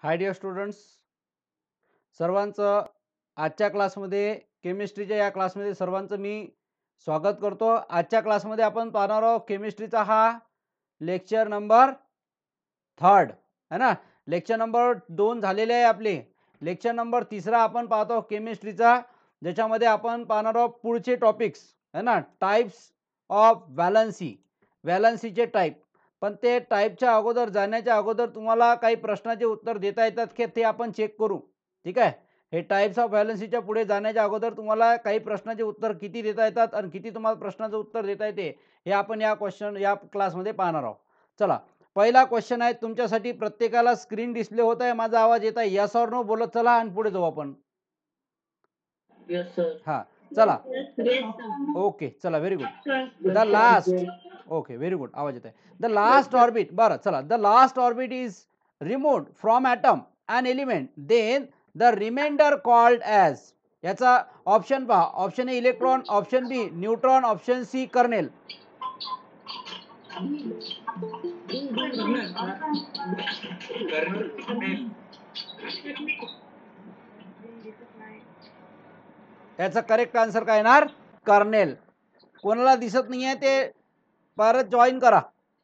Hi dear students, सर्वांचं आजच्या क्लासमध्ये केमिस्ट्रीच्या या क्लासमध्ये सर्वांचं मी स्वागत करतो. आजच्या क्लासमध्ये आपण पाहणार आहोत केमिस्ट्रीचा हा लेक्चर नंबर 3 है ना. लेक्चर नंबर 2 झालेले आहे आपले. लेक्चर नंबर 3 आपण पाहतो केमिस्ट्रीचा, ज्याच्यामध्ये आपण पाहणार आहोत पुढचे टॉपिक्स है ना. टाइप्स ऑफ व्हॅलन्सीचे टाइप. पण ते टाइपच्या अगोदर जाण्याच्या अगोदर तुम्हाला काही प्रश्नाचे उत्तर देता येतात की ते आपण चेक करू. ठीक आहे. हे टाइप्स ऑफ व्हॅलन्सीच्या पुढे जाण्याच्या अगोदर तुम्हाला काही प्रश्नाचे उत्तर किती देता येतात आणि किती तुम्हाला प्रश्नाचं उत्तर देता येते हे आपण या क्लासमध्ये पाहणार आहोत. चला, पहिला क्वेश्चन आहे तुमच्यासाठी. प्रत्येकाला स्क्रीन डिस्प्ले होत आहे, माझा आवाज येत आहे? यस ऑर नो बोलत चला आणि पुढे जाऊ आपण. Yes, sir. हा, चला. Yes, sir. ओके, चला, very good. Yes, the sir. Last okay, very good, आवाज येत आहे. द लास्ट ऑर्बिट, बरं चला, the last orbit is removed from atom and element, then the reminder called as. याचा option पहा. Option A electron, option B neutron, option C kernel. याचा correct answer काय येणार? कर्नेल. कोणाला दिसत नाहीये ते परत जॉईन करा.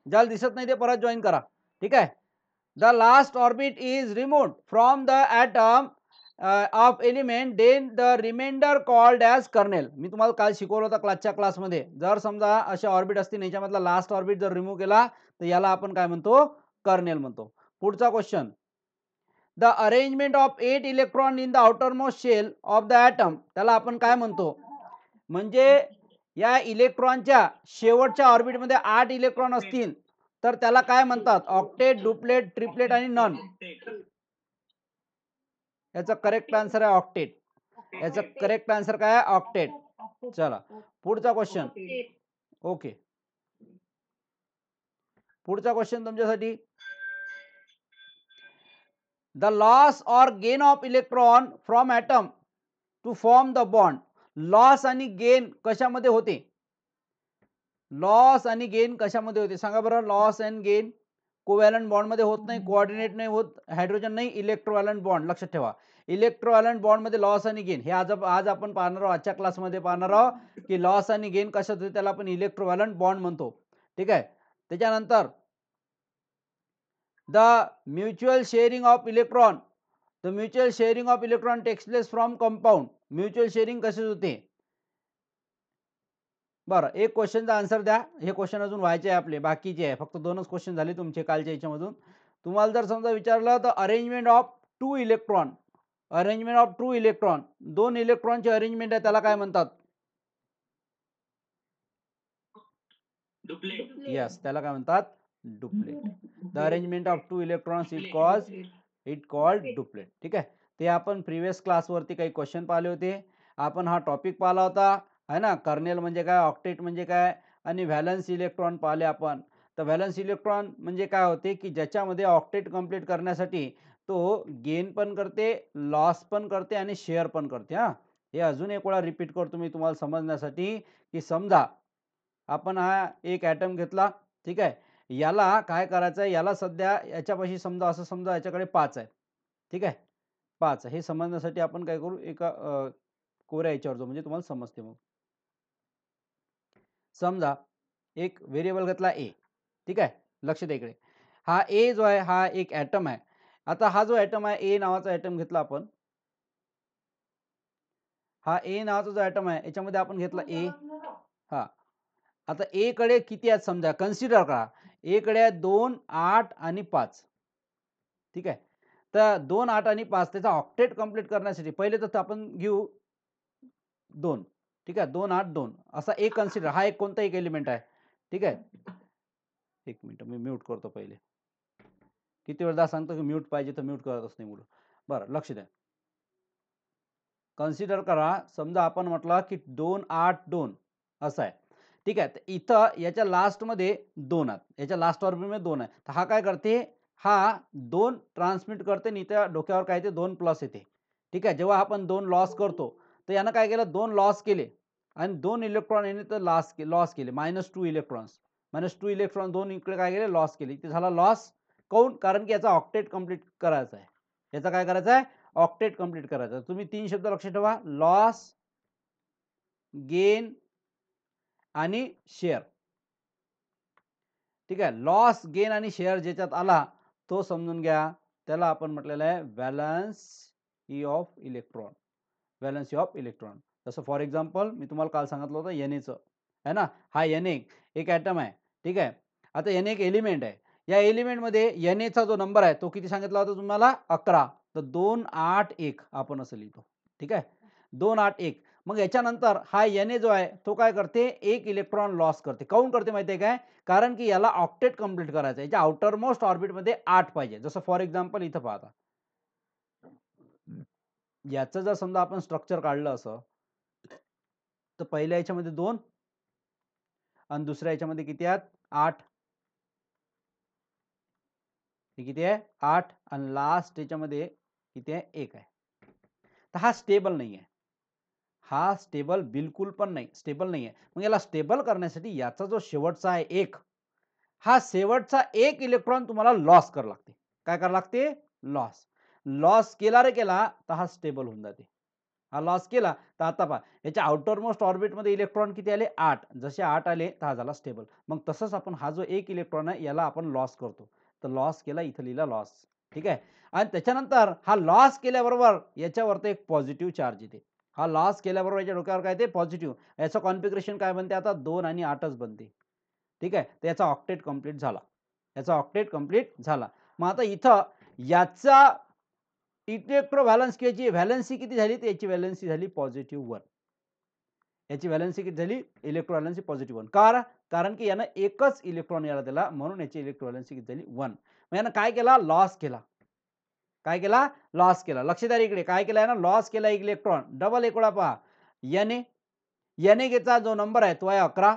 ज्याला दिसत नाही ते परत जॉईन करा. ठीक आहे. The last orbit is removed from the atom of element, then the reminder called as kernel. मी तुम्हाला काल शिकवलं होतं क्लासच्या क्लासमध्ये. जर समजा असे ऑर्बिट असतील, याच्यामधला लास्ट ऑर्बिट जर रिमूव्ह केला तर याला आपण काय म्हणतो? कर्नेल म्हणतो. पुढचा question. The arrangement of 8 electron in the outermost shell of the atom, त्याला आपण काय म्हणतो? म्हणजे या इलेक्ट्रॉनच्या शेवटच्या ऑर्बिटमध्ये 8 इलेक्ट्रॉन असतील तर त्याला काय म्हणतात? ऑक्टेट, डुप्लेट, ट्रिपलेट आणि नन. याचा करेक्ट आन्सर आहे ऑक्टेट. याचा करेक्ट आन्सर काय आहे? ऑक्टेट. चला, पुढचा क्वेश्चन. ओके, पुढचा क्वेश्चन तुमच्यासाठी. The loss or gain of electron from atom to form the bond. Loss आणि गेन कशामध्ये होते? लॉस आणि गेन कशामध्ये होते सांगा बरं? Loss and gain covalent bond मध्ये होत नाही, कोऑर्डिनेट नाही होत, हायड्रोजन नाही, इलेक्ट्रोव्हॅलंट बॉन्ड. लक्षात ठेवा, इलेक्ट्रोव्हॅलंट बॉन्ड मध्ये लॉस आणि गेन हे आज आपण पाहणार आहोत. आजच्या क्लासमध्ये पाहणार आहोत की लॉस आणि गेन कशात होते, त्याला आपण इलेक्ट्रोव्हॅलंट बॉन्ड म्हणतो. ठीक आहे. त्याच्यानंतर the mutual sharing of electron, the mutual sharing of electron takes place from compound. Mutual sharing कसे होते? बरं, एक क्वेश्चनचा आन्सर द्या. हे क्वेश्चन अजून व्हायचे आहे आपले, बाकीचे आहे. फक्त 2च क्वेश्चन झाले तुमचे कालच्या याच्यामधून. तुम्हाला जर समजा विचारलं तर arrangement of 2 electron, arrangement of 2 electron, 2 इलेक्ट्रॉनचे अरेंजमेंट आहे, त्याला काय म्हणतात? Duplet. यस, त्याला काय म्हणतात? Duplet. The arrangement of 2 electrons it called duplet. ठीक आहे. ते आपण प्रिव्हियस क्लासवरती काही क्वेश्चन पाहिले होते. आपण हा टॉपिक पाहिला होता है ना. कर्नेल म्हणजे काय, ऑक्टेट म्हणजे काय, आणि व्हॅलन्स इलेक्ट्रॉन पाहिले आपण. तर व्हॅलन्स इलेक्ट्रॉन म्हणजे काय होते की ज्याच्यामध्ये ऑक्टेट कंप्लीट करण्यासाठी तो गेन पण करते, लॉस पण करते आणि शेअर पण करते. हा, हे अजून एक वेळा रिपीट करतो मी तुम्हाला समजण्यासाठी. की समजा आपण हा एक ॲटम घेतला. ठीक आहे. याला काय करायचं आहे, याला सध्या याच्यापाशी समजा असं समजा याच्याकडे 5 आहे. ठीक आहे, 5 हे समजण्यासाठी आपण काय करू, एका कोऱ्या याच्यावर जाऊ म्हणजे तुम्हाला समजते. मग समजा एक व्हेरिएबल घेतला ए. ठीक आहे, लक्ष द्या इकडे. हा ए जो आहे हा एक ॲटम आहे. आता हा जो ॲटम आहे, ए नावाचा ॲटम घेतला आपण. हा ए नावाचा जो ॲटम आहे याच्यामध्ये आपण घेतला ए. हा, आता ए कडे किती आहेत समजा, कन्सिडर करा. ए कडे आहेत 2, 8 आणि 5. ठीक आहे. तर 2, 8 आणि 5 त्याचा ऑक्टेट कंप्लीट करण्यासाठी पहिले तर आपण घेऊ 2. ठीक आहे, 2, 8, 2 असा एक कन्सिडर. हा एक कोणता एक एलिमेंट आहे. ठीक आहे. एक मिनिट मी म्यूट करतो पहिले. किती वेळदा सांगतो की म्यूट पाहिजे तर म्यूट करतच नाही मुलं. बरं, लक्ष द्या. कन्सिडर करा, समजा आपण म्हटलं की 2, 8, 2 असं आहे. ठीक आहे. तर इथं याच्या लास्टमध्ये 2 आहेत, याच्या लास्ट ऑर्बिटमध्ये 2 आहे. तर हा काय करते, हा 2 ट्रान्समिट करते आणि इथं डोक्यावर काय येते, 2 प्लस येते. ठीक आहे. जेव्हा आपण 2 लॉस करतो तर यानं काय केलं, 2 लॉस केले आणि 2 इलेक्ट्रॉन याने तर लॉस केले, -2 इलेक्ट्रॉन्स. -2 इलेक्ट्रॉन 2 इकडे काय केले, लॉस केले. इथे झाला लॉस. काऊन? कारण की याचा ऑक्टेट कंप्लीट करायचा आहे. याचा काय करायचा आहे, ऑक्टेट कंप्लीट करायचा. तुम्ही 3 शब्द लक्षात ठेवा, लॉस, गेन आणि शेअर. ठीक आहे. लॉस, गेन आणि शेअर ज्याच्यात आला तो समजून घ्या, त्याला आपण म्हटलेलं आहे valency of electron. Valency of electron. जसं फॉर एक्झाम्पल मी तुम्हाला काल सांगितलं होतं Na आहे ना, हा Na एक ॲटम आहे. ठीक आहे. आता Na एक एलिमेंट आहे. या एलिमेंटमध्ये Na जो नंबर आहे तो किती सांगितला होता तुम्हाला, 11. तर 281 आपण असं लिहितो. ठीक आहे. 281. मग याच्यानंतर हा Na जो आहे तो काय करते, एक इलेक्ट्रॉन लॉस करते. काऊन करते माहिती आहे काय, कारण की याला ऑक्टेट कंप्लीट करायचं आहे. याच्या आउटर मोस्ट ऑर्बिटमध्ये 8 पाहिजे. जसं फॉर एक्झाम्पल इथं पहा, याचं जर समजा आपण स्ट्रक्चर काढलं असं, तर पहिल्या याच्यामध्ये 2 आणि दुसऱ्या याच्यामध्ये किती आहेत, 8. हे किती आहे, 8 आणि लास्ट याच्यामध्ये किती आहे, 1 आहे. तर हा स्टेबल नाही आहे. हा स्टेबल बिलकुल पण नाही, स्टेबल नाही आहे. मग याला स्टेबल करण्यासाठी याचा जो शेवटचा आहे 1, हा शेवटचा 1 इलेक्ट्रॉन तुम्हाला लॉस करावा लागते. काय करावं लागते, लॉस. लॉस केला रे केला तर हा स्टेबल होऊन जाते. हा लॉस केला तर आता पहा, याच्या आउटर मोस्ट ऑर्बिटमध्ये इलेक्ट्रॉन किती आले, 8. जसे 8 आले तर हा झाला स्टेबल. मग तसंच आपण हा जो 1 इलेक्ट्रॉन आहे याला आपण लॉस करतो. तर लॉस केला, इथं लिहिला लॉस. ठीक आहे. आणि त्याच्यानंतर हा लॉस केल्याबरोबर याच्यावरती एक पॉझिटिव्ह चार्ज येते. हा लॉस केल्याबरोबर याच्या डोक्यावर काय ते पॉझिटिव्ह. याचं कॉन्फिगरेशन काय बनते आता, 2 आणि 8च बनते. ठीक आहे. तर याचा ऑक्टेट कंप्लीट झाला. याचा ऑक्टेट कंप्लीट झाला. मग आता इथं याचा इलेक्ट्रो व्हॅलन्सी किती झाली, तर याची व्हॅलन्सी झाली +1. याची व्हॅलन्सी किती झाली, इलेक्ट्रो व्हॅलन्सी +1. कारण की यानं एकच इलेक्ट्रॉन याला दिला, म्हणून याची इलेक्ट्रो व्हॅलन्सी किती झाली, 1. मग यानं काय केला, लॉस केला. काय केला, लॉस केला. लक्ष द्या इकडे, काय केलं यानं, लॉस केला एक इलेक्ट्रॉन. डबल एक वेळा पहा, Na जो नंबर आहे तो आहे 11.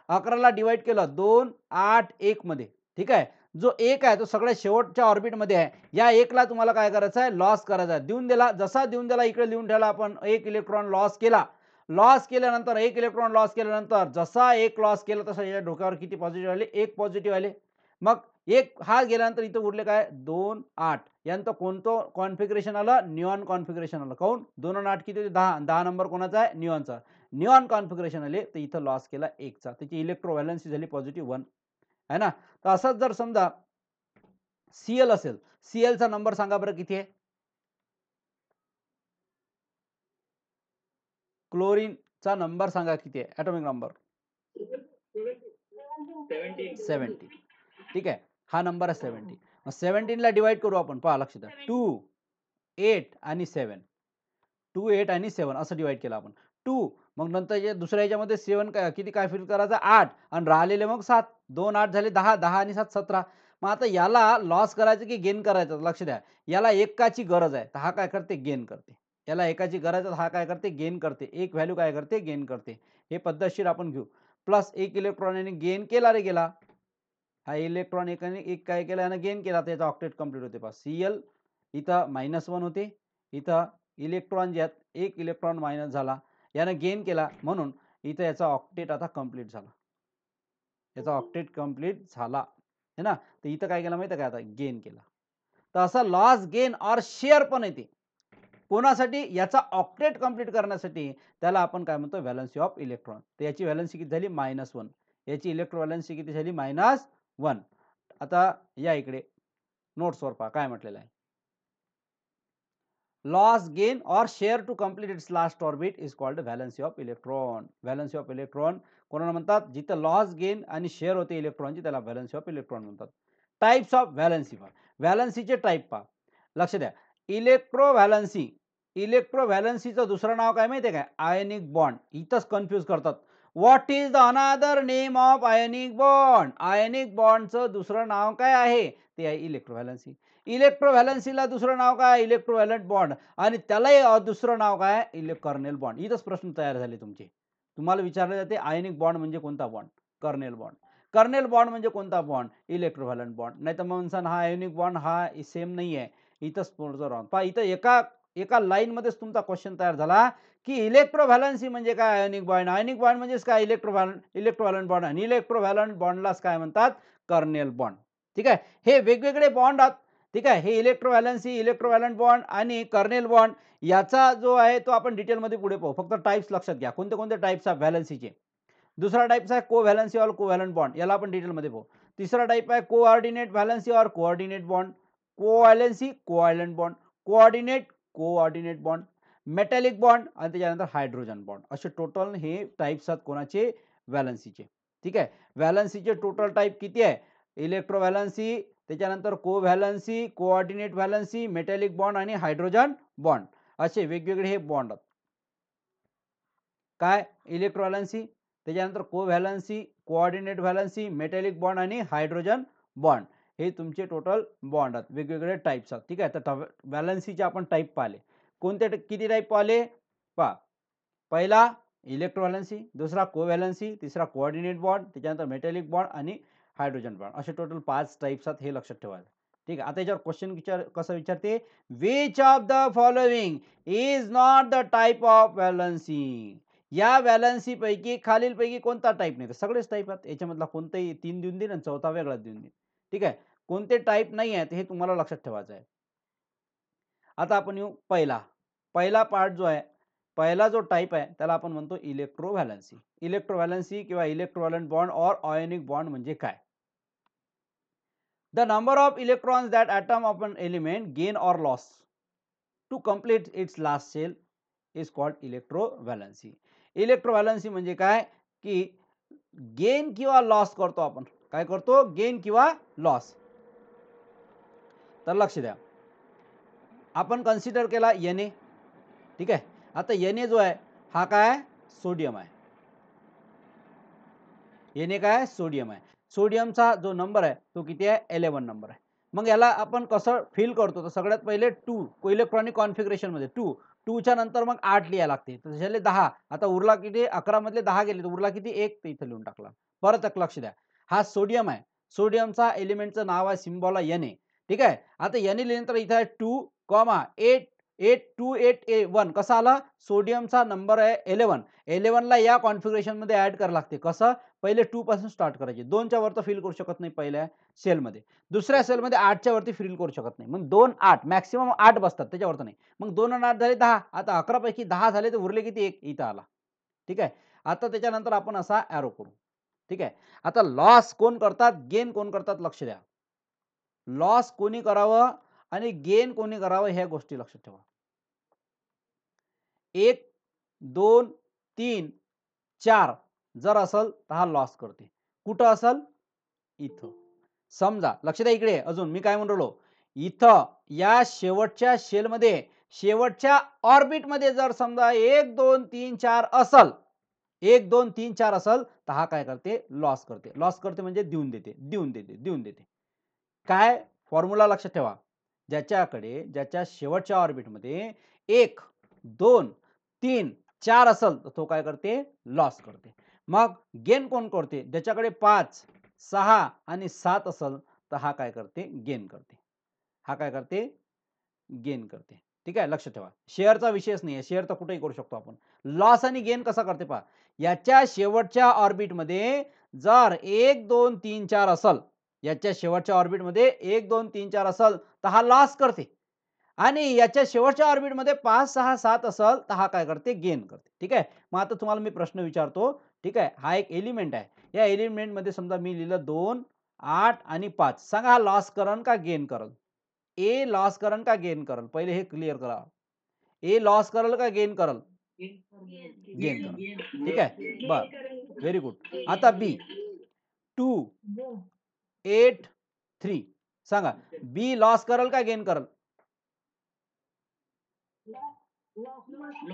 11ला डिवाइड केलं 2, 8, 1 मध्ये. ठीक आहे. जो 1 आहे तो सगळ्यात शेवटच्या ऑर्बिटमध्ये आहे. या 1ला तुम्हाला काय करायचं आहे, लॉस करायचा आहे. देऊन दिला, जसा देऊन दिला इकडे लिहून ठेवला आपण, 1 इलेक्ट्रॉन लॉस केला. लॉस केल्यानंतर 1 इलेक्ट्रॉन लॉस केल्यानंतर जसा 1 लॉस केला तसा याच्या डोक्यावर किती पॉझिटिव्ह आले, 1 पॉझिटिव्ह आले. मग 1 हा गेल्यानंतर इथं उरले काय, 2, 8. यानंतर कोणतं कॉन्फिगरेशन आलं, निऑन कॉन्फिगरेशन आलं. काऊन, 2 आणि 8 किती होते, 10. 10 नंबर कोणाचा आहे, निऑनचा. निऑन कॉन्फिगरेशन आले तर इथं लॉस केला 1चा. त्याची इलेक्ट्रो व्हॅलन्सी झाली +1 आहे ना. तर असंच जर समजा Cl असेल, Clचा नंबर सांगा बरं किती आहे. क्लोरीनचा नंबर सांगा किती आहे, ॲटॉमिक नंबर 70. ठीक आहे. हा नंबर आहे 70. मग 17ला डिवाइड करू आपण, पहा लक्ष द्या, 2, 8 आणि 7. 2, 8 आणि 7 असं डिवाइड केलं आपण. 2 मग नंतर दुसऱ्या याच्यामध्ये 7 किती काय फिल करायचा, 8 आणि राहिलेले मग 7. 2, 8 झाले 10, 10 आणि 7 17. मग आता याला लॉस करायचं की गेन करायचं, लक्ष द्या. याला एकाची गरज आहे तर हा काय करते, गेन करते. याला एकाची गरज आहे हा काय करते, गेन करते. एक व्हॅल्यू काय करते, गेन करते. हे पद्धतशीर आपण घेऊ. प्लस 1 इलेक्ट्रॉन गेन केला रे गेला. हा इलेक्ट्रॉन एक काय केला, यानं गेन केला, त्याचा ऑक्टेट कंप्लीट होते. पहा Cl इथं -1 होते, इथं इलेक्ट्रॉन ज्यात 1 इलेक्ट्रॉन मायनस झाला, यानं गेन केला, म्हणून इथं याचा ऑक्टेट आता कंप्लीट झाला. याचा ऑक्टेट कंप्लीट झाला है ना. तर इथं काय केलं माहिती आहे का, आता गेन केला. तर असं लॉस, गेन और शेअर पण येते. कोणासाठी, याचा ऑक्टेट कंप्लीट करण्यासाठी. त्याला आपण काय म्हणतो, व्हॅलन्सी ऑफ इलेक्ट्रॉन. तर याची व्हॅलन्सी किती झाली, -1. याची इलेक्ट्रो व्हॅलन्सी किती झाली, -1. आता या इकडे नोट्सवर पहा काय म्हटलेलं आहे. लॉस, गेन और share to complete its last orbit is called valency of electron. Valency of electron कोणाला म्हणतात, जिथं लॉस, गेन आणि शेअर होते इलेक्ट्रॉनची, त्याला व्हॅलन्सी ऑफ इलेक्ट्रॉन म्हणतात. टाइप्स ऑफ व्हॅलन्सी पहा. व्हॅलन्सीचे टाइप पहा, लक्ष द्या. Electro valency. इलेक्ट्रो व्हॅलन्सीचं दुसरं नाव काय माहिती आहे काय, आयनिक बॉन्ड. इथंच कन्फ्यूज करतात. What is the another name of ionic bond. Ionic बॉन्डचं दुसरं नाव काय आहे, ते आहे इलेक्ट्रो व्हॅलन्सी. इलेक्ट्रो व्हॅलन्सीला दुसरं नाव काय, इलेक्ट्रोव्हॅलंट बॉन्ड. आणि त्यालाही दुसरं नाव काय, कर्नेल बॉन्ड. इथंच प्रश्न तयार झाले तुमचे. तुम्हाला विचारले जाते आयनिक बॉन्ड म्हणजे कोणता bond, kernel bond. Kernel bond म्हणजे कोणता बॉन्ड, इलेक्ट्रोव्हॅलंट बॉन्ड. नाही तर मग हा आयनिक बॉन्ड हा सेम नाही आहे. इथंच पुढचं रॉंग. पहा इथं एका लाईन मध्येच तुमचा क्वेश्चन तयार झाला की इलेक्ट्रोव्हॅलन्सी म्हणजे काय, आयनिक बॉन्ड. आयनिक बॉन्ड म्हणजेच काय, इलेक्ट्रोव्हॅलंट बॉन्ड. आणि इलेक्ट्रोव्हॅलंट बॉन्डलाच काय म्हणतात, कर्नेल बॉन्ड. ठीक आहे. हे वेगवेगळे बॉन्ड ठीक आहे. हे इलेक्ट्रोव्हॅलन्सी, इलेक्ट्रोव्हॅलंट बॉन्ड आणि कर्नेल बॉन्ड याचा जो आहे तो आपण डिटेलमध्ये पुढे पाहू. फक्त टाइप्स लक्षात घ्या. कोणते कोणते टाइप्स आहेत व्हॅलन्सीचे. दुसरा टाइप्स आहे कोव्हॅलन्सी ऑर कोव्हॅलंट बॉन्ड, याला आपण डिटेलमध्ये पाहू. तिसरा टाइप आहे coordinate valency or coordinate bond, covalency covalent bond, coordinate bond, metallic bond आणि त्याच्यानंतर हायड्रोजन बॉन्ड. असे टोटल हे टाइप्स आहेत कोणाचे? व्हॅलन्सीचे. ठीक आहे. व्हॅलन्सीचे टोटल टाइप किती आहे? इलेक्ट्रोव्हॅलन्सी, त्याच्यानंतर कोव्हॅलन्सी, कोऑर्डिनेट व्हॅलन्सी, मेटॅलिक बॉन्ड आणि हायड्रोजन बॉन्ड, असे वेगवेगळे हे बॉन्ड आहेत. काय? इलेक्ट्रोव्हॅलन्सी, त्याच्यानंतर कोव्हॅलन्सी, कोऑर्डिनेट व्हॅलन्सी, मेटॅलिक बॉन्ड आणि हायड्रोजन बॉन्ड, हे तुमचे टोटल बॉन्ड आहेत, वेगवेगळे टाइप्स आहेत. ठीक आहे. तर व्हॅलन्सीचे आपण टाइप पाहिले. कोणते किती टाइप पाहिले? पहा, पहिला इलेक्ट्रोव्हॅलन्सी, दुसरा कोव्हॅलन्सी, तिसरा कोऑर्डिनेट बॉन्ड, त्याच्यानंतर मेटॅलिक बॉन्ड आणि हायड्रोजन बॉन्ड, असे टोटल 5 टाइप्स आहेत. हे लक्षात ठेवायला. ठीक आहे. आता याच्यावर क्वेश्चन कसं विचारते? Which of the following is not the type of valency? या व्हॅलन्सी पैकी खालीलपैकी कोणता टाइप नाही? तर सगळेच टाइप आहेत. याच्यामधला कोणताही 3 देऊन देईन आणि चौथा वेगळाच देऊन देईन. ठीक आहे. कोणते टाइप नाही आहेत हे तुम्हाला लक्षात ठेवायचं आहे. आता आपण येऊ पहिला पार्ट जो आहे, पहिला जो टाइप आहे त्याला आपण म्हणतो इलेक्ट्रोव्हॅलन्सी. इलेक्ट्रोव्हॅलन्सी किंवा इलेक्ट्रोव्हॅलंट बॉन्ड और आयोनिक बॉन्ड म्हणजे काय? The number of electrons that atom of an element gain or loss to complete its last shell is called electrovalency. इलेक्ट्रोव्हॅलन्सी म्हणजे काय? की गेन किंवा लॉस करतो आपण. काय करतो? गेन किंवा लॉस. तर लक्ष द्या, आपण कन्सिडर केला Na. ठीक आहे. आता Na जो आहे हा काय? सोडियम आहे. Na काय? सोडियम आहे. सोडियमचा जो नंबर आहे तो किती आहे? 11 नंबर आहे. मग याला आपण कसं फिल करतो? तर सगळ्यात पहिले 2 इलेक्ट्रॉनिक कॉन्फिगरेशन मध्ये 2 च्या नंतर मग 8 लिहायला लागते. तर झाले 10. आता उरला किती? 11 मधले 10 गेले, तर उरला किती? 1. तर इथे लिहून टाकला. परत एक लक्ष द्या, हा सोडियम आहे. सोडियमचा एलिमेंटचं नाव आहे, सिम्बॉल आहे Na. ठीक आहे. आता Na लिहिल्यानंतर इथे आहे 2, 828A1 कसा आला? सोडियमचा नंबर आहे 11. 11 ला या कॉन्फिगरेशन मध्ये ऍड करावं लागते. कसं? पहिले 2 पासून स्टार्ट करायचे. 2 च्या वरती फिल करू शकत नाही पहिल्या सेलमध्ये. दुसऱ्या सेलमध्ये 8 च्या वरती फिल करू शकत नाही. मग 2 8 मॅक्सिमम 8 बसतात, त्याच्यावरती नाही. मग 2 आणि 8 झाले 10. आता 11 पैकी 10 झाले तर उरले किती? 1 इथं आला. ठीक आहे. आता त्याच्यानंतर आपण असा एरो करू. ठीक आहे. आता लॉस कोण करतात? गेन कोण करतात? लक्ष द्या. लॉस कोणी करावं आणि गेन कोणी करावं ह्या गोष्टी लक्षात ठेवा. 1 2 3 4 जर असेल तर हा लॉस करते. कुठं असेल? इथं. समजा, लक्ष द्या इकडे, अजून मी काय म्हणलो, इथं या शेवटच्या शेलमध्ये, शेवटच्या ऑर्बिटमध्ये जर समजा 1 2 3 4 असेल, 1 2 3 4 असेल तर हा काय करते? लॉस करते. लॉस करते म्हणजे देऊन देते. काय फॉर्म्युला लक्षात ठेवा, ज्याच्या शेवटच्या ऑर्बिटमध्ये 1 2 3 4 असेल तर तो काय करते? लॉस करते. मग गेन कोण करते? ज्याच्याकडे 5 6 आणि 7 असेल तर हा काय करते? गेन करते. हा काय करते? गेन करते. ठीक आहे. लक्ष ठेवा, शेअरचा विषयच नाही, शेअर तर कुठेही करू शकतो आपण. लॉस आणि गेन कसा करते पहा. याच्या शेवटच्या ऑर्बिटमध्ये जर 1 2 3 4 असेल, याच्या शेवटच्या ऑर्बिटमध्ये 1 2 3 4 असेल तर हा लॉस करते. आणि याच्या शेवटच्या ऑर्बिटमध्ये 5 6 7 असेल तर हा काय करते? गेन करते. ठीक आहे. मग आता तुम्हाला मी प्रश्न विचारतो. ठीक आहे. हा एक एलिमेंट आहे. या एलिमेंट मध्ये समजा मी लिहिलं 2 8 आणि 5. सांगा हा लॉस करन का गेन करल? ए लॉस करल का गेन करल? पहिले हे क्लिअर करा. ए लॉस करल का गेन करल? गेन करल. ठीक आहे. बर, व्हेरी गुड. आता बी 2 8 3 सांगा, बी लॉस करल का गेन करल?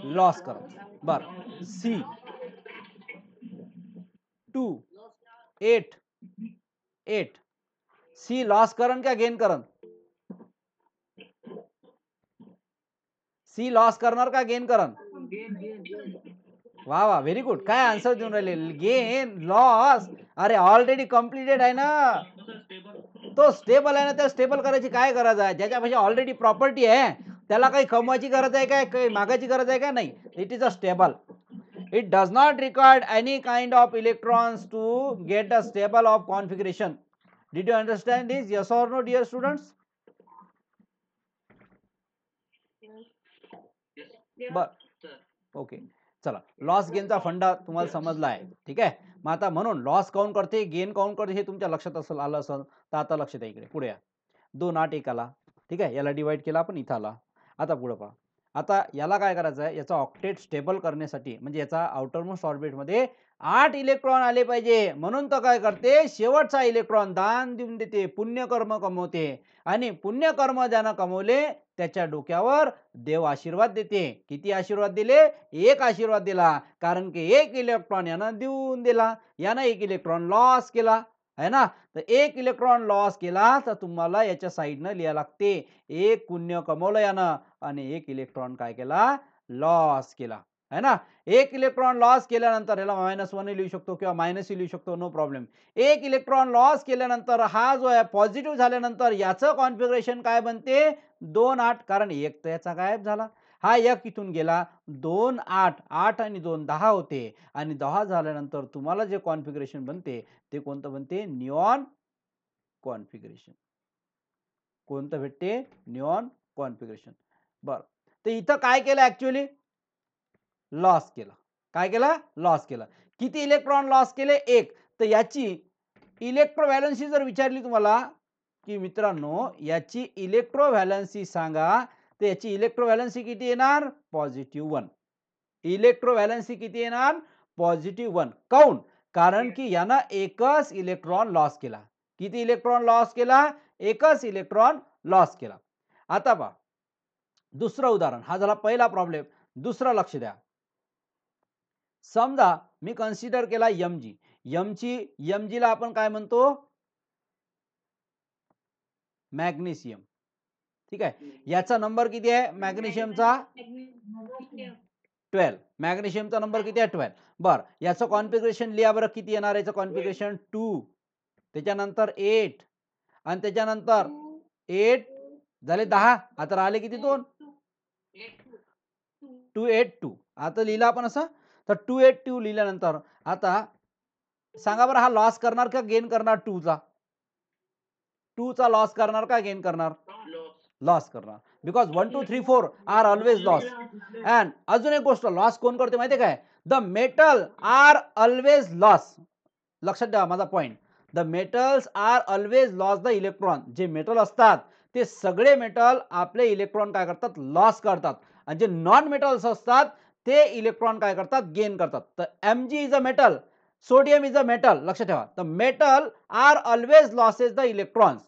लॉस करल. बर, सी 2 8 8 सी लॉस करन का गेन करन? सी लॉस करणार का गेन करन? वा वा, व्हेरी गुड. काय आन्सर देऊन राहिले? Gain loss. अरे ऑलरेडी कम्प्लिटेड आहे ना, तो स्टेबल आहे ना, त्या स्टेबल करायची काय गरज आहे? ज्याच्यापाशी ऑलरेडी प्रॉपर्टी आहे त्याला काही कमवायची गरज आहे काय? काही मागायची गरज आहे का? नाही. It is a stable. It does not require any kind of electrons to get a stable of configuration. Did you understand this? Yes or no, dear students? बर ओके चला लॉस गेनचा फंडा तुम्हाला समजला आहे ठीक आहे. मग आता म्हणून लॉस काउंट करते गेन काउंट करते हे तुमच्या लक्षात आलं असेल तर आता लक्ष द्या इकडे पुढे या 2 8 1 आला ठीक आहे. याला डिवाइड केला आपण इथं आला. आता पुढे पहा आता याला काय करायचं आहे याचा ऑक्टेट स्टेबल करण्यासाठी म्हणजे याचा आउटर मोस्ट ऑर्बिटमध्ये 8 इलेक्ट्रॉन आले पाहिजे म्हणून तर काय करते शेवटचा इलेक्ट्रॉन दान देऊन देते पुण्यकर्म कमवते आणि पुण्यकर्म ज्यानं कमवले त्याच्या डोक्यावर देव आशीर्वाद देते. किती आशीर्वाद दिले? एक आशीर्वाद दिला कारण की एक इलेक्ट्रॉन यानं देऊन दिला यानं एक इलेक्ट्रॉन लॉस केला है ना. तर एक इलेक्ट्रॉन लॉस केला तर तुम्हाला याच्या साईडनं लिहायला लागते एक पुण्य कमवलं यानं आणि एक इलेक्ट्रॉन काय केला लॉस केला है ना. एक इलेक्ट्रॉन लॉस केल्यानंतर याला -1 लिहू शकतो किंवा मायनस लिहू शकतो नो प्रॉब्लेम. एक इलेक्ट्रॉन लॉस केल्यानंतर हा जो आहे पॉझिटिव्ह झाल्यानंतर याचं कॉन्फिगरेशन काय बनते 2 8 कारण एक तर याचा गायब झाला हा एक इथून गेला 2 8 8 आणि 2 10 होते आणि 10 झाल्यानंतर तुम्हाला जे कॉन्फिगरेशन बनते ते कोणतं बनते निऑन कॉन्फिगरेशन. कोणतं भेटते निऑन कॉन्फिगरेशन. बर तर इथं काय केलं ऍक्च्युअली लॉस केला. काय केला लॉस केला. किती इलेक्ट्रॉन लॉस केले एक. तर याची इलेक्ट्रोव्हॅलन्सी जर विचारली तुम्हाला की मित्रांनो याची इलेक्ट्रोव्हॅलन्सी सांगा तर याची इलेक्ट्रोव्हॅलन्सी किती येणार +1. इलेक्ट्रोव्हॅलन्सी किती येणार +1. काऊन कारण की यानं एकच इलेक्ट्रॉन लॉस केला. किती इलेक्ट्रॉन लॉस केला एकच इलेक्ट्रॉन लॉस केला. आता पहा दुसरं उदाहरण हा झाला पहिला प्रॉब्लेम. दुसरा लक्ष द्या. समजा मी कन्सिडर केला mg. mg ला आपण काय म्हणतो मॅग्नेशियम ठीक आहे. याचा नंबर किती आहे मॅग्नेशियमचा 12. मॅग्नेशियमचा नंबर किती आहे 12. बर याचं कॉन्फिगरेशन लिहा बरं किती येणार याचं कॉन्फिगरेशन 2 त्याच्यानंतर 8 आणि त्याच्यानंतर 8 झाले 10 आता राहिले किती 2 282. आता लिहिलं आपण असं तर 282 लिहिल्यानंतर आता सांगा बरं हा लॉस करणार का गेन करणार 2 चा लॉस करणार का गेन करणार लॉस करणार because 1 2 3 4 are always loss. And अजून एक गोष्ट लॉस कोण करते माहिती काय the metal are always loss. लक्षात ठेवा माझा point the metals are always loss the electron. जे मेटल असतात ते सगळे मेटल आपले इलेक्ट्रॉन काय करतात लॉस करतात आणि जे नॉन मेटल्स असतात ते इलेक्ट्रॉन काय करतात गेन करतात. तर Mg is a metal sodium is a metal. लक्षात ठेवा the metal are always losses the electrons.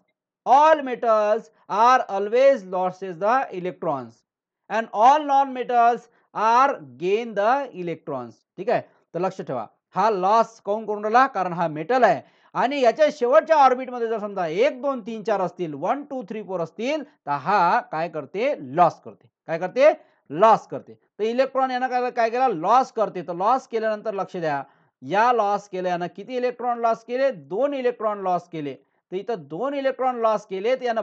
all metals are always loses the electrons and all non-metals are gain the electrons. ठीक आहे तर लक्ष ठेवा हा लॉस काऊन करून राहिला कारण हा मेटल आहे आणि याच्या शेवटच्या ऑर्बिट मध्ये जर समजा 1 2 3 4 असतील 1 2 3 4 असतील तर हा काय करते लॉस करते. काय करते लॉस करते. तर इलेक्ट्रॉन यानं काय केला लॉस करते. तर लॉस केल्यानंतर लक्ष द्या या लॉस केल्यानं किती इलेक्ट्रॉन लॉस केले 2 इलेक्ट्रॉन लॉस केले. तर इथं 2 इलेक्ट्रॉन लॉस केले तर यानं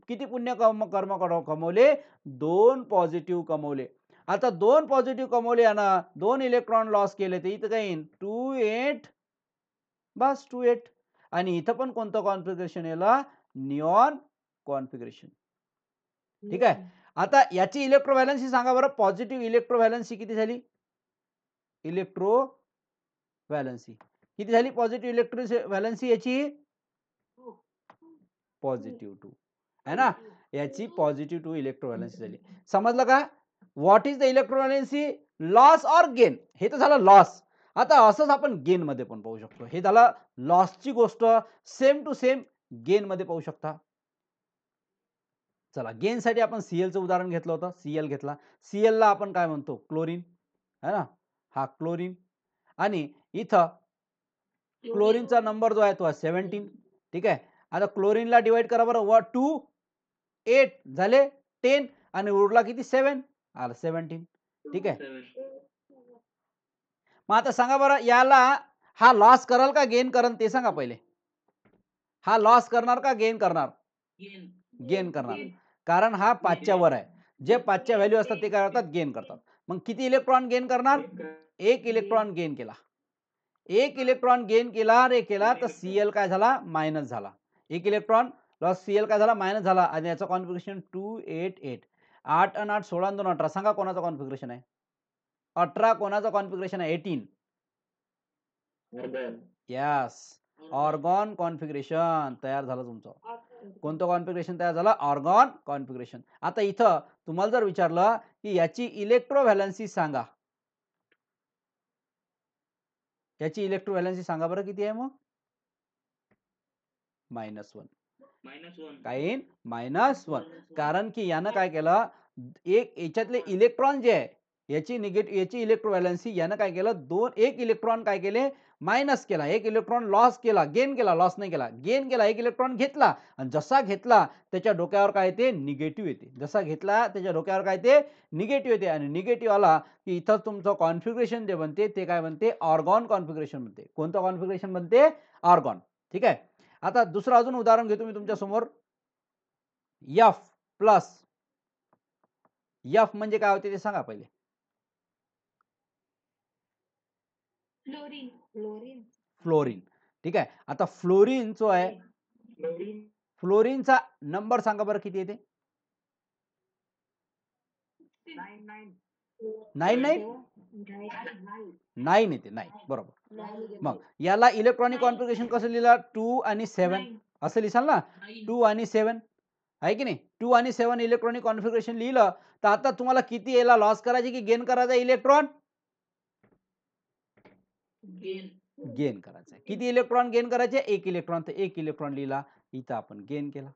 किती पुण्य कर्म कमवले 2 पॉझिटिव्ह कमवले. आता 2 पॉझिटिव्ह कमवले यानं 2 इलेक्ट्रॉन लॉस केले तर इथं काय येईल 2 8 बस 2 8 आणि इथं पण कोणतं कॉन्फिगरेशन याला निऑन कॉन्फिगरेशन. ठीक आहे. आता याची इलेक्ट्रोव्हॅलन्सी सांगा बरं पॉझिटिव्ह इलेक्ट्रोव्हॅलन्सी किती झाली इलेक्ट्रोव्हॅलन्सी किती झाली पॉझिटिव्ह इलेक्ट्रोव्हॅलन्सी याची +2 है ना. याची +2 इलेक्ट्रोव्हॅलन्सी झाली. समजलं का what is the electrovalency loss or gain. हे तर झालं लॉस. आता असंच आपण गेन मध्ये पण पाहू शकतो. हे झालं लॉसची गोष्ट सेम टू सेम गेन मध्ये पाहू शकता. चला गेन साठी आपण Cl चं उदाहरण घेतलं होतं. Cl घेतला. Cl ला आपण काय म्हणतो क्लोरीन है ना. हा क्लोरीन आणि इथं क्लोरीनचा नंबर जो आहे तो 17. ठीक आहे. आता क्लोरीनला डिवाइड करा बरं 2 8 झाले 10 आणि उरला किती 7 आला 17. ठीक आहे. मग आता सांगा बरं याला हा लॉस कराल का गेन करल ते सांगा पहिले. हा लॉस करणार का गेन करणार गेन करणार कारण हा 5 च्या वर आहे. जे 5 च्या व्हॅल्यू असतात ते काय करतात गेन करतात. मग किती इलेक्ट्रॉन गेन करणार 1 इलेक्ट्रॉन गेन केला. 1 इलेक्ट्रॉन गेन केला रे केला तर Cl काय झाला मायनस झाला. 1 इलेक्ट्रॉन लॉस Cl काय झाला मायनस झाला आणि याचं कॉन्फिगरेशन 2 8 8 8 आणि 8 16 आणि 2 18 सांगा कोणाचं कॉन्फिगरेशन आहे? 18 कोणाचं कॉन्फिगरेशन आहे? 18 ऑर्गन यस, ऑर्गॉन कॉन्फिगरेशन तयार झालं तुमचं. कोणतं कॉन्फिगरेशन तयार झालं? Argon configuration. आता इथं तुम्हाला जर विचारलं की याची इलेक्ट्रोव्हॅलन्सी सांगा, याची इलेक्ट्रोव्हॅलन्सी सांगा बरं किती आहे मग? -1. काहीन -1. कारण की यानं काय केलं, एक याच्यातले इलेक्ट्रॉन जे आहे याची याची इलेक्ट्रोव्हॅलन्सी यानं काय केलं, एक इलेक्ट्रॉन काय केले मायनस केला, एक इलेक्ट्रॉन लॉस केला, गेन केला, लॉस नाही केला, गेन केला, एक इलेक्ट्रॉन घेतला आणि जसा घेतला त्याच्या डोक्यावर काय येते? निगेटिव्ह येते. जसा घेतला त्याच्या डोक्यावर काय येते? निगेटिव्ह येते आणि निगेटिव्ह आला की इथं तुमचं कॉन्फिगरेशन जे बनते ते काय बनते? ऑर्गॉन कॉन्फिगरेशन बनते. कोणतं कॉन्फिगरेशन बनते? ऑर्गॉन. ठीक आहे. आता दुसरं अजून उदाहरण घेतो मी तुमच्या समोर. F प्लस F म्हणजे काय होते ते सांगा पहिले. फ्लोरीन. ठीक आहे. आता फ्लोरीन जो आहे, फ्लोरीनचा नंबर सांगा बरं किती येते? 9 येते. 9 बरोबर. मग याला इलेक्ट्रॉनिक कॉन्फिगरेशन कसं लिहिलं? 2 आणि 7 असं लिहाल ना, 2 आणि 7 आहे की नाही? 2 आणि 7 इलेक्ट्रॉनिक कॉन्फिगरेशन लिहिलं तर आता तुम्हाला किती याला लॉस करायचे की गेन करायचा इलेक्ट्रॉन? गेन करायचा. किती इलेक्ट्रॉन गेन करायचे? 1 इलेक्ट्रॉन. तर 1 इलेक्ट्रॉन लिहिला, इथं आपण गेन केला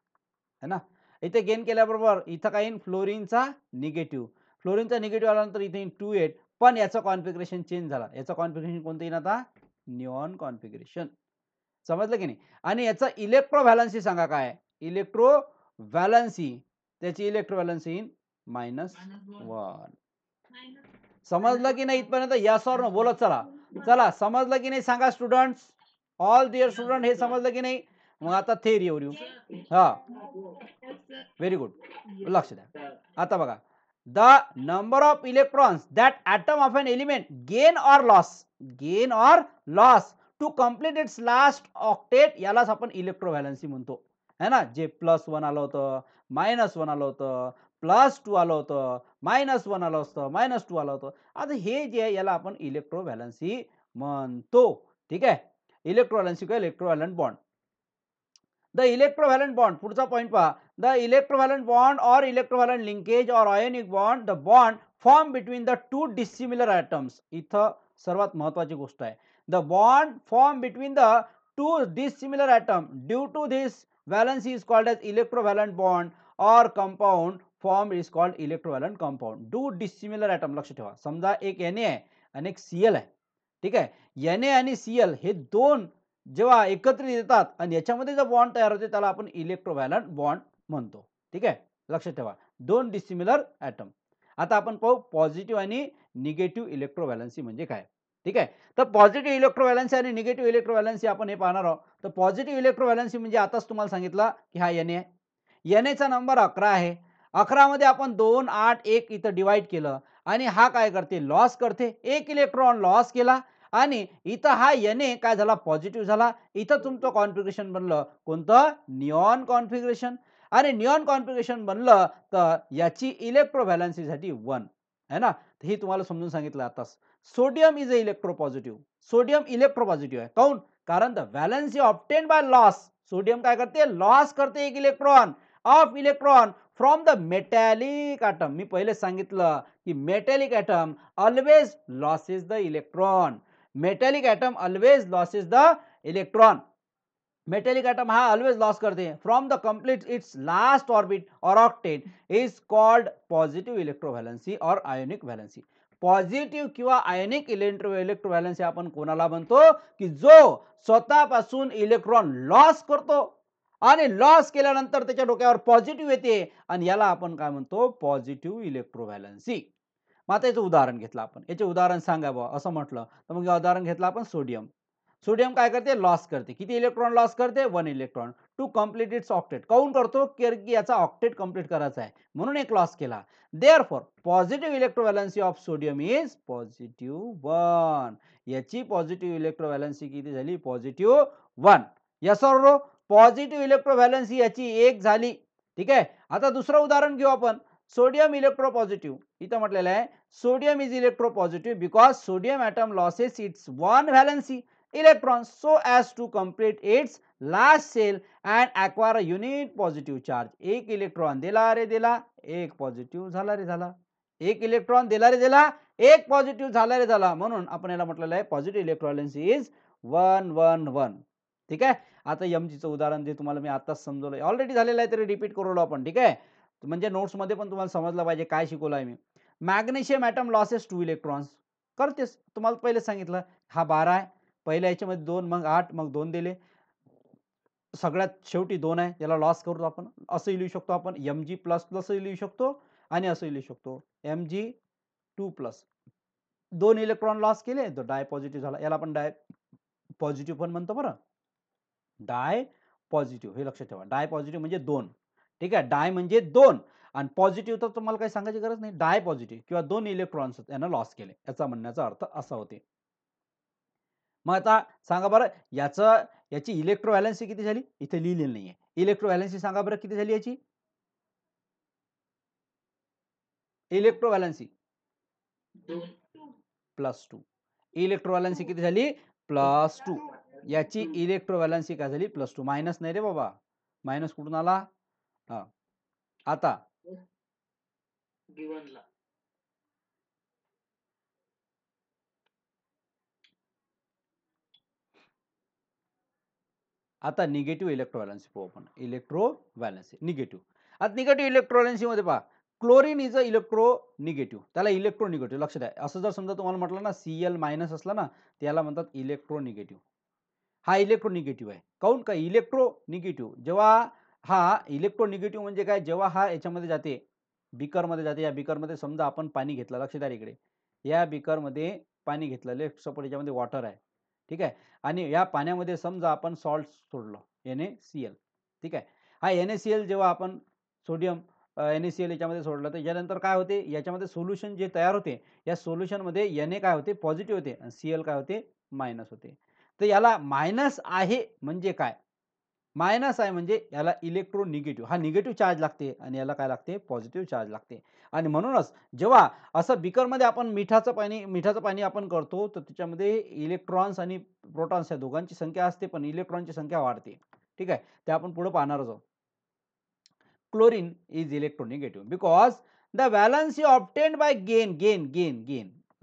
है ना. इथे गेन केल्याबरोबर इथं काय येईल? फ्लोरीनचा निगेटिव्ह. फ्लोरीनचा निगेटिव्ह आल्यानंतर इथे 2 8, पण याचं कॉन्फिगरेशन चेंज झाला. याचं कॉन्फिगरेशन कोणतं येईल आता? Neon configuration. समजलं की नाही? आणि याचं इलेक्ट्रोव्हॅलन्सी सांगा काय? इलेक्ट्रोव्हॅलन्सी, त्याची इलेक्ट्रोव्हॅलन्सी येईल -1. समजलं की नाही इथपर्यंत? यस ऑर नो बोलत चला. चला समजलं की नाही सांगा स्टुडंट्स? ऑल डिअर स्टुडंट हे समजलं की नाही? मग आता थेअरीवर येऊ. हा, व्हेरी गुड. लक्ष द्या. आता बघा, the number of electrons that atom of an element gain or loss to complete its last octet, यालाच आपण इलेक्ट्रोव्हॅलन्सी म्हणतो है ना. जे +1 आलं होतं, -1 आलं होतं, +2 आलं होतं, -1 आलं होतं, -2 आलं होतं. आता हे जे आहे याला आपण इलेक्ट्रोव्हॅलन्सी म्हणतो. ठीक आहे. इलेक्ट्रोव्हॅलन्सी किंवा electrovalent bond. The electrovalent bond, पुढचा पॉईंट पहा. The electrovalent bond or electrovalent linkage or ionic bond, the bond form between the two dissimilar atoms. इथं सर्वात महत्वाची गोष्ट आहे. The bond form between the two dissimilar atom due to this valency is called as electrovalent bond or compound form is called electrovalent compound. Two dissimilar atom, लक्ष ठेवा. समजा एक Na आहे आणि एक Cl आहे. ठीक आहे. Na आणि Cl हे दोन जेव्हा एकत्रित येतात आणि याच्यामध्ये जो बॉन्ड तयार होते त्याला आपण इलेक्ट्रोव्हॅलंट बॉन्ड म्हणतो. ठीक आहे. लक्षात ठेवा, दोन डिसिमिलर ॲटम. आता आपण पाहू पॉझिटिव्ह आणि निगेटिव्ह इलेक्ट्रोव्हॅलन्सी म्हणजे काय. ठीक आहे. तर पॉझिटिव्ह इलेक्ट्रोव्हॅलन्सी आणि निगेटिव्ह इलेक्ट्रोव्हॅलन्सी आपण हे पाहणार आहोत. तर पॉझिटिव्ह इलेक्ट्रोव्हॅलन्सी म्हणजे आताच तुम्हाला सांगितलं की हा Na आहे. Na नंबर 11 आहे. 11 मध्ये आपण 2 8 1 इथं डिवाइड केलं आणि हा काय करते? लॉस करते. एक इलेक्ट्रॉन लॉस केला आणि इथं हा Na काय झाला? पॉझिटिव्ह झाला. इथं तुमचं कॉन्फिगरेशन बनलं कोणतं? Neon configuration. आणि निऑन कॉन्फिगरेशन बनलं तर याची इलेक्ट्रोव्हॅलन्सीसाठी 1 है ना. हे तुम्हाला समजून सांगितलं आताच. Sodium is a electropositive. Sodium electropositive आहे. काऊन? कारण the valency obtain by loss. Sodium काय करते? लॉस करते एक electron from the metallic atom. मी पहिले सांगितलं की metallic atom always losses the electron. Metallic atom always losses the electron. Metallic atom हा ऑलवेज लॉस करते from the complete its last orbit और octet is called positive electrovalency और ionic valency. Positive किंवा ionic इलेक्ट्रोव्हॅलन्सी आपण कोणाला म्हणतो? की जो स्वतःपासून इलेक्ट्रॉन लॉस करतो आणि लॉस केल्यानंतर त्याच्या डोक्यावर पॉझिटिव्ह येते आणि याला आपण काय म्हणतो? पॉझिटिव्ह इलेक्ट्रोव्हॅलन्सी. मग आता याचं उदाहरण घेतलं आपण. याचे उदाहरण सांगा बुवा असं म्हटलं तर मग उदाहरण घेतलं आपण सोडियम. सोडियम काय करते? लॉस करते. किती इलेक्ट्रॉन लॉस करते? 1 electron to complete its octet. काऊन करतो? की याचा ऑक्टेट कंप्लीट करायचा आहे म्हणून एक लॉस केला. Therefore positive electrovalency of sodium is +1. याची पॉझिटिव्ह इलेक्ट्रोव्हॅलन्सी किती झाली? +1. Yes or no? Positive electrovalency याची 1 झाली. ठीक आहे. आता दुसरं उदाहरण घेऊ आपण. Sodium electropositive. इथं म्हटलेलं आहे sodium is electropositive because sodium atom loses its one valency electron so as to complete its last shell and acquire unit positive charge. एक इलेक्ट्रॉन दिला रे दिला, एक पॉझिटिव्ह झाला रे झाला. एक इलेक्ट्रॉन दिला रे दिला, एक पॉझिटिव्ह झाला रे झाला. म्हणून आपण याला म्हटलेलं आहे पॉझिटिव्ह इलेक्ट्रोव्हॅलन्सी इज 1 1 1. ठीक आहे. आता एमजीचं उदाहरण जे तुम्हाला मी आताच समजवलं ऑलरेडी झालेलं आहे तरी रिपीट करू आपण. ठीक आहे. म्हणजे नोट्समध्ये पण तुम्हाला समजलं पाहिजे काय शिकवलं आहे मी. Magnesium atom loses 2 electrons. करतेस तुम्हाला पहिले सांगितलं हा 12 आहे. पहिल्या याच्यामध्ये 2 मग 8 मग 2 दिले. सगळ्यात शेवटी 2 आहे. याला लॉस करू आपण. असंही लिहू शकतो आपण Mg प्लस प्लसही लिहू शकतो आणि असंही लिहू शकतो Mg2 प्लस. 2 इलेक्ट्रॉन लॉस केले तर डाय पॉझिटिव्ह झाला. याला आपण डाय पॉझिटिव्ह पण म्हणतो बरं. डाय पॉझिटिव्ह हे लक्षात ठेवा. डाय पॉझिटिव्ह म्हणजे 2. ठीक आहे. डाय म्हणजे 2 आणि पॉझिटिव्ह तर तुम्हाला काही सांगायची गरज नाही. डाय पॉझिटिव्ह किंवा 2 इलेक्ट्रॉन्स यांना लॉस केले. याचा म्हणण्याचा अर्थ असा होते. मग आता सांगा बरं याची इलेक्ट्रोव्हॅलन्सी किती झाली? इथे लिहिलेली नाहीये. इलेक्ट्रोव्हॅलन्सी सांगा बरं किती झाली याची? इलेक्ट्रोव्हॅलन्सी 2 +2. इलेक्ट्रोव्हॅलन्सी किती झाली? +2. याची इलेक्ट्रोव्हॅलन्सी काय झाली? +2. मायनस नाही रे बाबा. मायनस कुठून आला? हा. आता गिवन ला आता निगेटिव्ह इलेक्ट्रोव्हॅलन्सी पाहू आपण. इलेक्ट्रोव्हॅलन्सी निगेटिव्ह. आता निगेटिव्ह इलेक्ट्रोव्हॅलन्सी मध्ये पहा क्लोरीन इज अ इलेक्ट्रोनिगेटिव्ह. त्याला इलेक्ट्रोनिगेटिव्ह लक्षात आहे. असं जर समजा तुम्हाला म्हटलं ना Cl मायनस असला ना त्याला म्हणतात इलेक्ट्रोनिगेटिव्ह. हा इलेक्ट्रोनिगेटिव्ह आहे. काऊन का इलेक्ट्रोनिगेटिव्ह जेव्हा हा इलेक्ट्रोनिगेटिव्ह म्हणजे काय जेव्हा हा याच्यामध्ये जाते बीकरमध्ये जाते. या बीकरमध्ये समजा आपण पाणी घेतलं. लक्षात आहे इकडे. या बीकरमध्ये पाणी घेतलं. लेफ्ट सपोज याच्यामध्ये वॉटर आहे. ठीक आहे. आणि या पाण्यामध्ये समजा आपण सॉल्ट सोडलं NaCl. ठीक आहे. हा NaCl जेव्हा आपण सोडियम NaCl याच्यामध्ये सोडलं तर यानंतर काय होते याच्यामध्ये सोल्युशन जे तयार होते या सोल्युशनमध्ये Na काय होते पॉझिटिव्ह होते आणि Cl काय होते मायनस होते. तर याला मायनस आहे म्हणजे काय? मायनस आहे म्हणजे याला इलेक्ट्रोनिगेटिव्ह हा निगेटिव्ह चार्ज लागते आणि याला काय लागते पॉझिटिव्ह चार्ज लागते. आणि म्हणूनच जेव्हा असं बीकरमध्ये आपण मिठाचं पाणी आपण करतो तर त्याच्यामध्ये इलेक्ट्रॉन्स आणि प्रोटॉन्स या दोघांची संख्या असते पण इलेक्ट्रॉनची संख्या वाढते. ठीक आहे. ते आपण पुढे पाहणारच आहोत. Chlorine is electronegative because the valency obtained by gain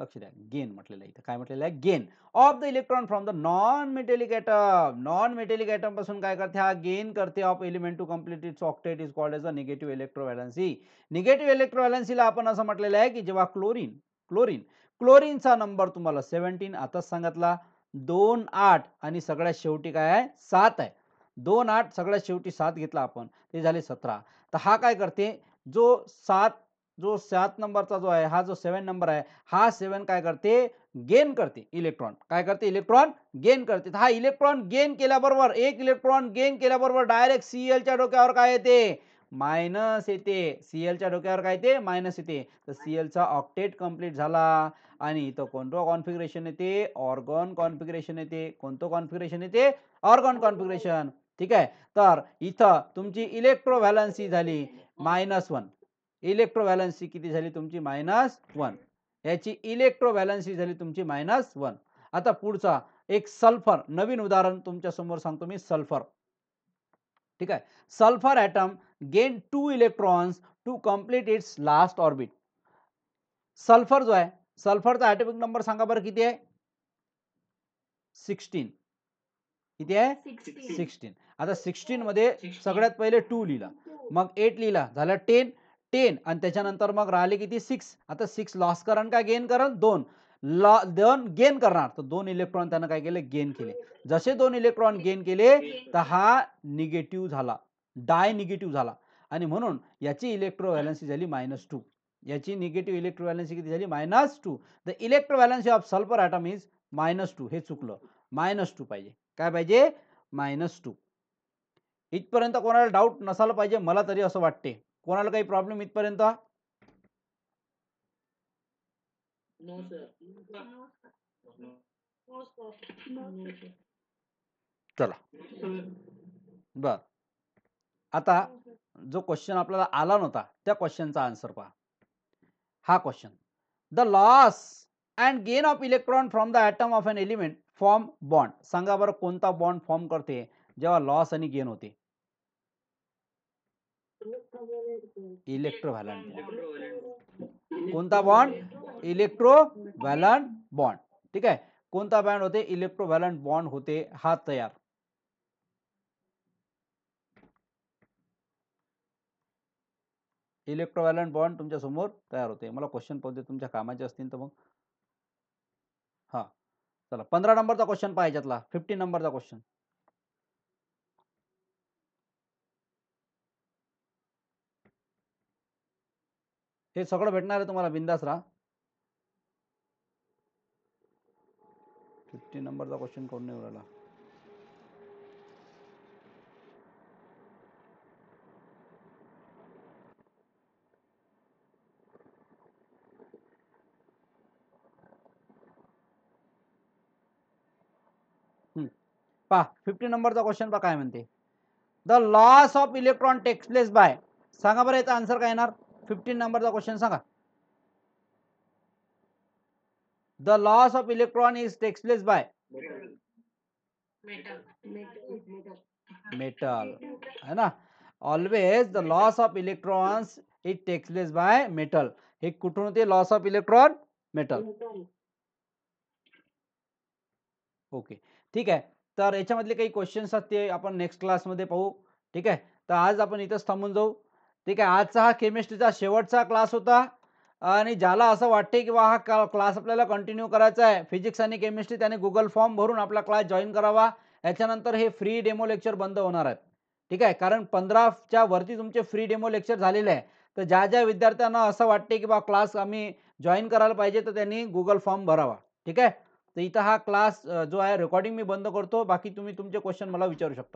लक्ष द्या गेन म्हटलेलं आहे. इथं काय म्हटलेलं आहे gain of the electron from the non metallic atom. Non metallic atom पासून काय करते हा गेन करते of element to complete its octet is called as a negative electrovalency. Negative इलेक्ट्रोव्हॅलन्सीला आपण असं म्हटलेलं आहे की जेव्हा क्लोरीनचा नंबर तुम्हाला 17 आताच सांगितला 2 8 आणि सगळ्यात शेवटी काय आहे 7 आहे. 2 8 सगळ्यात शेवटी 7 घेतला आपण ते झाले 17. तर हा काय करते जो 7 नंबरचा जो आहे हा जो 7 नंबर आहे हा 7 काय करते गेन करते इलेक्ट्रॉन. काय करते इलेक्ट्रॉन गेन करते. हा इलेक्ट्रॉन गेन केल्याबरोबर एक इलेक्ट्रॉन गेन केल्याबरोबर डायरेक्ट Clच्या डोक्यावर काय येते मायनस येते. Clच्या डोक्यावर काय येते मायनस येते. तर Clचा ऑक्टेट कंप्लीट झाला आणि इथं कोणतं कॉन्फिगरेशन येते ऑर्गॉन कॉन्फिगरेशन येते. कोणतं कॉन्फिगरेशन येते ऑर्गॉन कॉन्फिगरेशन. ठीक आहे. तर इथं तुमची इलेक्ट्रोव्हॅलन्सी झाली -1. इलेक्ट्रोव्हॅलन्सी किती झाली तुमची -1. याची इलेक्ट्रोव्हॅलन्सी झाली तुमची -1. आता पुढचा एक सल्फर नवीन उदाहरण तुमच्या समोर सांगतो मी सल्फर. ठीक आहे. Sulphur atom gain 2 electrons to complete its last orbit. Sulphur जो आहे सल्फरचा ॲटॉमिक नंबर सांगा बरं किती आहे 16. किती आहे 16. आता 16 मध्ये सगळ्यात पहिले 2 लिहिला मग 8 लिहिला झालं 10 आणि त्याच्यानंतर मग राहिले किती 6. आता 6 लॉस करण का गेन करण 2 गेन करणार तर 2 इलेक्ट्रॉन त्यानं काय केले गेन केले. जसे 2 इलेक्ट्रॉन गेन केले तर हा निगेटिव्ह झाला डाय निगेटिव्ह झाला आणि म्हणून याची इलेक्ट्रोव्हॅलन्सी झाली -2. याची निगेटिव्ह इलेक्ट्रोव्हॅलन्सी किती झाली -2. The electrovalency of sulphur atom is -2. हे चुकलं -2 पाहिजे. काय पाहिजे -2. इथपर्यंत कोणाला डाऊट नसायला पाहिजे मला तरी असं वाटते. कोणाला काही प्रॉब्लेम इथपर्यंत नो सर चला बर. आता जो क्वेश्चन आपल्याला आला नव्हता त्या क्वेश्चनचा आन्सर पहा. हा question, the loss and gain of electron from the atom of an element form bond. सांगा बरं कोणता बॉन्ड फॉर्म करते जेव्हा लॉस आणि गेन होते? इलेक्ट्रोव्हॅलंट बॉन्ड. कोणता बॉन्ड? इलेक्ट्रोव्हॅलंट बॉन्ड. ठीक आहे. कोणता बॉन्ड होते? इलेक्ट्रोव्हॅलंट बॉन्ड होते हा तयार. इलेक्ट्रोव्हॅलंट बॉन्ड तुमच्या समोर तयार होते. मला क्वेश्चन पाहू दे, तुमच्या कामाचे असतील तर मग. हा चला 15 नंबरचा क्वेश्चन पाहिजेतला, 15 नंबरचा क्वेश्चन. हे सगळं भेटणार आहे तुम्हाला, बिंदास राहा. 15 नंबरचा क्वेश्चन कोण नाही उराला. पहा 15 नंबरचा क्वेश्चन पहा काय म्हणते. The loss of electron takes place by. सांगा बरं याचा आन्सर काय येणार? 15 नंबरचा क्वेश्चन सांगा. The loss of electron is takes place by metal, है ना. Always the loss of electrons it takes place by metal. हे कुठून होते loss of electron? Metal. Okay ठीक आहे. तर याच्यामधले काही क्वेश्चन्स आहेत ते आपण नेक्स्ट क्लासमध्ये पाहू. ठीक आहे. तर आज आपण इथंच थांबून जाऊ. ठीक आहे. आजचा हा केमिस्ट्रीचा शेवटचा क्लास होता आणि ज्याला असं वाटते की हा क्लास आपल्याला कंटिन्यू करायचा आहे फिजिक्स आणि केमिस्ट्री, त्याने गुगल फॉर्म भरून आपला क्लास जॉईन करावा. याच्यानंतर हे फ्री डेमो लेक्चर बंद होणार आहेत. ठीक आहे. कारण 15च्या वरती तुमचे फ्री डेमो लेक्चर झालेले आहे. तर ज्या ज्या विद्यार्थ्यांना असं वाटते की क्लास आम्ही जॉईन करायला पाहिजे तर त्यांनी गुगल फॉर्म भरावा. ठीक आहे. तर इथं हा क्लास जो आहे रेकॉर्डिंग मी बंद करतो. बाकी तुम्ही तुमचे क्वेश्चन मला विचारू शकता.